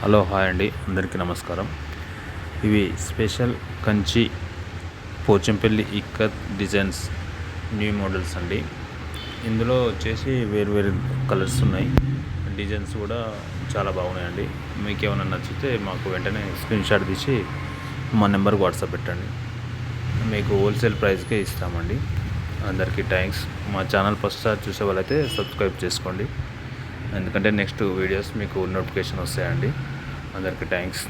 Hello hi అండి, అందరికీ నమస్కారం. ఇవి special Kanchi Pochampalli ikat designs new models అండి. ఇందులో వచ్చేసి వేరు వేరు కలర్స్ ఉన్నాయి. డిజైన్స్ కూడా చాలా బాగున్నాయండి. మీకు ఏమైనా నచ్చితే మాకు వెంటనే స్క్రీన్ షాట్ తీసి మా నెంబర్కి వాట్సాప్ పెట్టండి. మీకు హోల్సేల్ ప్రైస్కే ఇస్తామండి. అందరికీ థ్యాంక్స్. మా ఛానల్ ఫస్ట్ సార్ చూసే వాళ్ళైతే సబ్స్క్రైబ్ చేసుకోండి, ఎందుకంటే నెక్స్ట్ వీడియోస్ మీకు నోటిఫికేషన్ వస్తాయండి. అందరికీ థ్యాంక్స్.